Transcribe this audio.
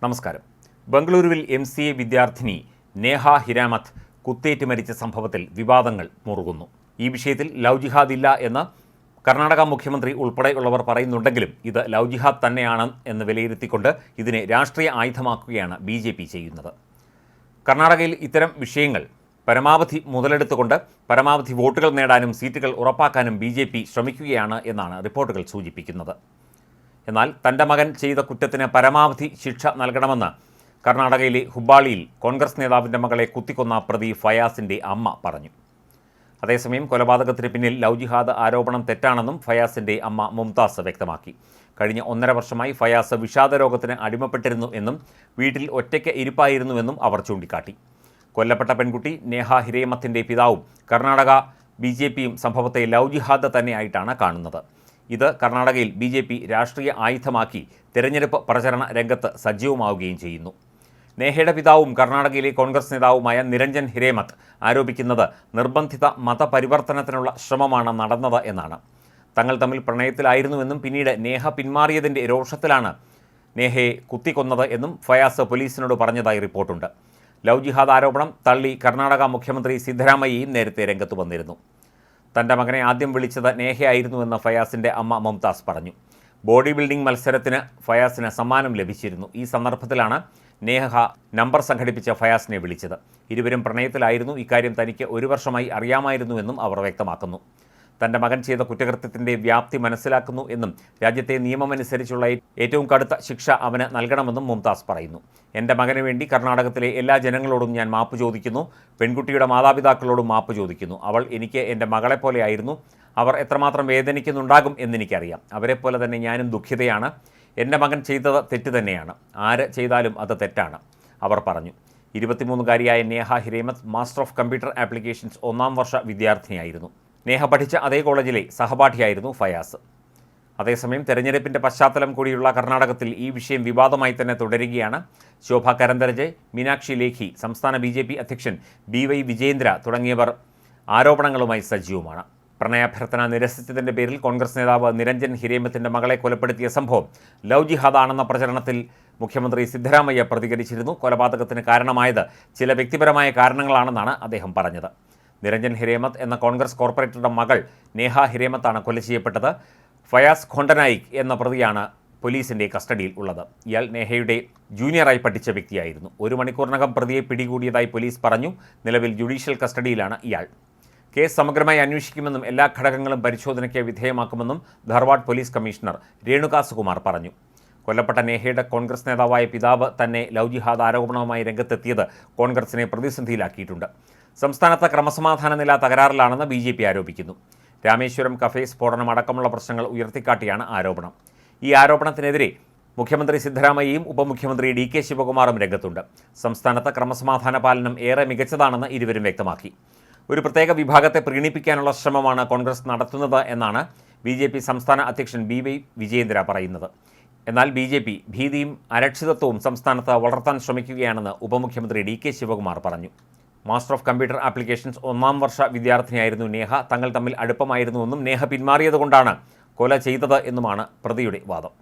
നമസ്കാരം. ബംഗളൂരുവിൽ MCA വിദ്യാർത്ഥിനി നേഹ ഹിരാമത്ത് കുത്തേറ്റ് മരിച്ച സംഭവത്തിൽ വിവാദങ്ങൾ മുറുകുന്നു. ഈ വിഷയത്തിൽ ലവ് ജിഹാദ് ഇല്ല എന്ന് കർണാടക മുഖ്യമന്ത്രി ഉൾപ്പെടെയുള്ളവർ പറയുന്നുണ്ടെങ്കിലും ഇത് ലവ് ജിഹാദ് തന്നെയാണ് എന്ന് വിലയിരുത്തിക്കൊണ്ട് ഇതിനെ രാഷ്ട്രീയ ആയുധമാക്കുകയാണ് BJP ചെയ്യുന്നത്. കർണാടകയിൽ ഇത്തരം വിഷയങ്ങൾ പരമാവധി മുതലെടുത്തുകൊണ്ട് പരമാവധി വോട്ടുകൾ നേടാനും സീറ്റുകൾ ഉറപ്പാക്കാനും BJP ശ്രമിക്കുകയാണ് എന്നാണ് റിപ്പോർട്ടുകൾ സൂചിപ്പിക്കുന്നത്. എന്നാൽ തൻ്റെ മകൻ ചെയ്ത കുറ്റത്തിന് പരമാവധി ശിക്ഷ നൽകണമെന്ന് കർണാടകയിലെ ഹുബ്ബാളിയിൽ കോൺഗ്രസ് നേതാവിൻ്റെ മകളെ കുത്തിക്കൊന്ന പ്രതി ഫയാസിൻ്റെ അമ്മ പറഞ്ഞു. അതേസമയം കൊലപാതകത്തിന് പിന്നിൽ ലവ് ജിഹാദ് ആരോപണം തെറ്റാണെന്നും ഫയാസിൻ്റെ അമ്മ മുംതാസ് വ്യക്തമാക്കി. കഴിഞ്ഞ 1.5 വർഷമായി ഫയാസ് വിഷാദരോഗത്തിന് അടിമപ്പെട്ടിരുന്നു എന്നും വീട്ടിൽ ഒറ്റയ്ക്ക് ഇരിപ്പായിരുന്നുവെന്നും അവർ ചൂണ്ടിക്കാട്ടി. കൊല്ലപ്പെട്ട പെൺകുട്ടി നേഹ ഹിരേമത്തിൻ്റെ പിതാവും കർണാടക BJPയും സംഭവത്തെ ലവ് ജിഹാദ് തന്നെയായിട്ടാണ് കാണുന്നത്. ഇത് കർണാടകയിൽ BJP രാഷ്ട്രീയ ആയുധമാക്കി തെരഞ്ഞെടുപ്പ് പ്രചരണ രംഗത്ത് സജീവമാവുകയും ചെയ്യുന്നു. നേഹയുടെ പിതാവും കർണാടകയിലെ കോൺഗ്രസ് നേതാവുമായ നിരഞ്ജൻ ഹിരേമത്ത് ആരോപിക്കുന്നത് നിർബന്ധിത മതപരിവർത്തനത്തിനുള്ള ശ്രമമാണ് നടന്നത് എന്നാണ്. തങ്ങൾ തമ്മിൽ പ്രണയത്തിലായിരുന്നുവെന്നും പിന്നീട് നേഹ പിന്മാറിയതിൻ്റെ രോഷത്തിലാണ് നേഹയെ കുത്തിക്കൊന്നത് എന്നും ഫയാസ് പോലീസിനോട് പറഞ്ഞതായി റിപ്പോർട്ടുണ്ട്. ലവ് ജിഹാദ് ആരോപണം തള്ളി കർണാടക മുഖ്യമന്ത്രി സിദ്ധരാമയ്യയും നേരത്തെ രംഗത്ത് വന്നിരുന്നു. തൻ്റെ മകനെ ആദ്യം വിളിച്ചത് നേഹയായിരുന്നുവെന്ന് ഫയാസിൻ്റെ അമ്മ മുംതാസ് പറഞ്ഞു. ബോഡി ബിൽഡിംഗ് മത്സരത്തിന് ഫയാസിന് സമ്മാനം ലഭിച്ചിരുന്നു. ഈ സന്ദർഭത്തിലാണ് നേഹ നമ്പർ സംഘടിപ്പിച്ച ഫയാസിനെ വിളിച്ചത്. ഇരുവരും പ്രണയത്തിലായിരുന്നു. ഇക്കാര്യം തനിക്ക് 1 വർഷമായി അറിയാമായിരുന്നുവെന്നും അവർ വ്യക്തമാക്കുന്നു. തൻ്റെ മകൻ ചെയ്ത കുറ്റകൃത്യത്തിൻ്റെ വ്യാപ്തി മനസ്സിലാക്കുന്നു എന്നും രാജ്യത്തെ നിയമമനുസരിച്ചുള്ള ഏറ്റവും കടുത്ത ശിക്ഷ അവന് നൽകണമെന്നും മുംതാസ് പറയുന്നു. എൻ്റെ മകന് വേണ്ടി കർണാടകത്തിലെ എല്ലാ ജനങ്ങളോടും ഞാൻ മാപ്പ് ചോദിക്കുന്നു. പെൺകുട്ടിയുടെ മാതാപിതാക്കളോടും മാപ്പ് ചോദിക്കുന്നു. അവൾ എനിക്ക് എൻ്റെ മകളെപ്പോലെ ആയിരുന്നു. അവർ എത്രമാത്രം വേദനിക്കുന്നുണ്ടാകും എന്നെനിക്കറിയാം. അവരെപ്പോലെ തന്നെ ഞാനും ദുഃഖിതയാണ്. എൻ്റെ മകൻ ചെയ്തത് തെറ്റ് തന്നെയാണ്. ആര് ചെയ്താലും അത് തെറ്റാണ്, അവർ പറഞ്ഞു. 23-കാരിയായ Neha Hiremath master of computer applications 1ാം വർഷ വിദ്യാർത്ഥിനിയായിരുന്നു. നേഹ പഠിച്ച അതേ കോളേജിലെ സഹപാഠിയായിരുന്നു ഫയാസ്. അതേസമയം തെരഞ്ഞെടുപ്പിൻ്റെ പശ്ചാത്തലം കൂടിയുള്ള കർണാടകത്തിൽ ഈ വിഷയം വിവാദമായി തന്നെ തുടരുകയാണ്. ശോഭ കരന്തരജെ, മീനാക്ഷി ലേഖി, സംസ്ഥാന BJP അധ്യക്ഷൻ BY വിജേന്ദ്ര തുടങ്ങിയവർ ആരോപണങ്ങളുമായി സജീവമാണ്. പ്രണയാഭ്യർത്ഥന നിരസിച്ചതിൻ്റെ പേരിൽ കോൺഗ്രസ് നേതാവ് നിരഞ്ജൻ ഹിരേമത്തിൻ്റെ മകളെ കൊലപ്പെടുത്തിയ സംഭവം ലവ് ജിഹാദാണെന്ന പ്രചരണത്തിൽ മുഖ്യമന്ത്രി സിദ്ധരാമയ്യ പ്രതികരിച്ചിരുന്നു. കൊലപാതകത്തിന് കാരണമായത് ചില വ്യക്തിപരമായ കാരണങ്ങളാണെന്നാണ് അദ്ദേഹം പറഞ്ഞത്. നിരഞ്ജൻ ഹിരേമത്ത് എന്ന കോൺഗ്രസ് കോർപ്പറേറ്ററുടെ മകൾ നേഹ ഹിരേമത്താണ് കൊല ചെയ്യപ്പെട്ടത്. ഫയാസ് ഖൊണ്ടനായിക് എന്ന പ്രതിയാണ് പോലീസിൻ്റെ കസ്റ്റഡിയിൽ ഉള്ളത്. ഇയാൾ നേഹയുടെ ജൂനിയറായി പഠിച്ച വ്യക്തിയായിരുന്നു. 1 മണിക്കൂറിനകം പ്രതിയെ പിടികൂടിയതായി പോലീസ് പറഞ്ഞു. നിലവിൽ ജുഡീഷ്യൽ കസ്റ്റഡിയിലാണ് ഇയാൾ. കേസ് സമഗ്രമായി അന്വേഷിക്കുമെന്നും എല്ലാ ഘടകങ്ങളും പരിശോധനയ്ക്ക് വിധേയമാക്കുമെന്നും ധാർവാഡ് പോലീസ് കമ്മീഷണർ രേണുക സുകുമാർ പറഞ്ഞു. കൊല്ലപ്പെട്ട നേഹയുടെ കോൺഗ്രസ് നേതാവായ പിതാവ് തന്നെ ലവ് ജിഹാദ് ആരോപണവുമായി രംഗത്തെത്തിയത് കോൺഗ്രസിനെ പ്രതിസന്ധിയിലാക്കിയിട്ടുണ്ട്. സംസ്ഥാനത്ത് ക്രമസമാധാന നില തകരാറിലാണെന്ന് BJP ആരോപിക്കുന്നു. രാമേശ്വരം കഫേ സ്ഫോടനം അടക്കമുള്ള പ്രശ്നങ്ങൾ ഉയർത്തിക്കാട്ടിയാണ് ആരോപണം. ഈ ആരോപണത്തിനെതിരെ മുഖ്യമന്ത്രി സിദ്ധരാമയ്യയും ഉപമുഖ്യമന്ത്രി DK ശിവകുമാറും രംഗത്തുണ്ട്. സംസ്ഥാനത്ത് ക്രമസമാധാന പാലനം ഏറെ മികച്ചതാണെന്ന് ഇരുവരും വ്യക്തമാക്കി. ഒരു പ്രത്യേക വിഭാഗത്തെ പ്രീണിപ്പിക്കാനുള്ള ശ്രമമാണ് കോൺഗ്രസ് നടത്തുന്നത് എന്നാണ് BJP സംസ്ഥാന അധ്യക്ഷൻ BY വിജേന്ദ്ര പറയുന്നത്. എന്നാൽ BJP ഭീതിയും അരക്ഷിതത്വവും സംസ്ഥാനത്ത് വളർത്താൻ ശ്രമിക്കുകയാണെന്ന് ഉപമുഖ്യമന്ത്രി DK ശിവകുമാർ പറഞ്ഞു. മാസ്റ്റർ ഓഫ് കമ്പ്യൂട്ടർ ആപ്ലിക്കേഷൻസ് 1ാം വർഷ വിദ്യാർത്ഥിനിയായിരുന്നു നേഹ. തങ്ങൾ തമ്മിൽ അടുപ്പമായിരുന്നുവെന്നും നേഹ പിന്മാറിയതുകൊണ്ടാണ് കൊല ചെയ്തത് എന്നുമാണ് പ്രതിയുടെ വാദം.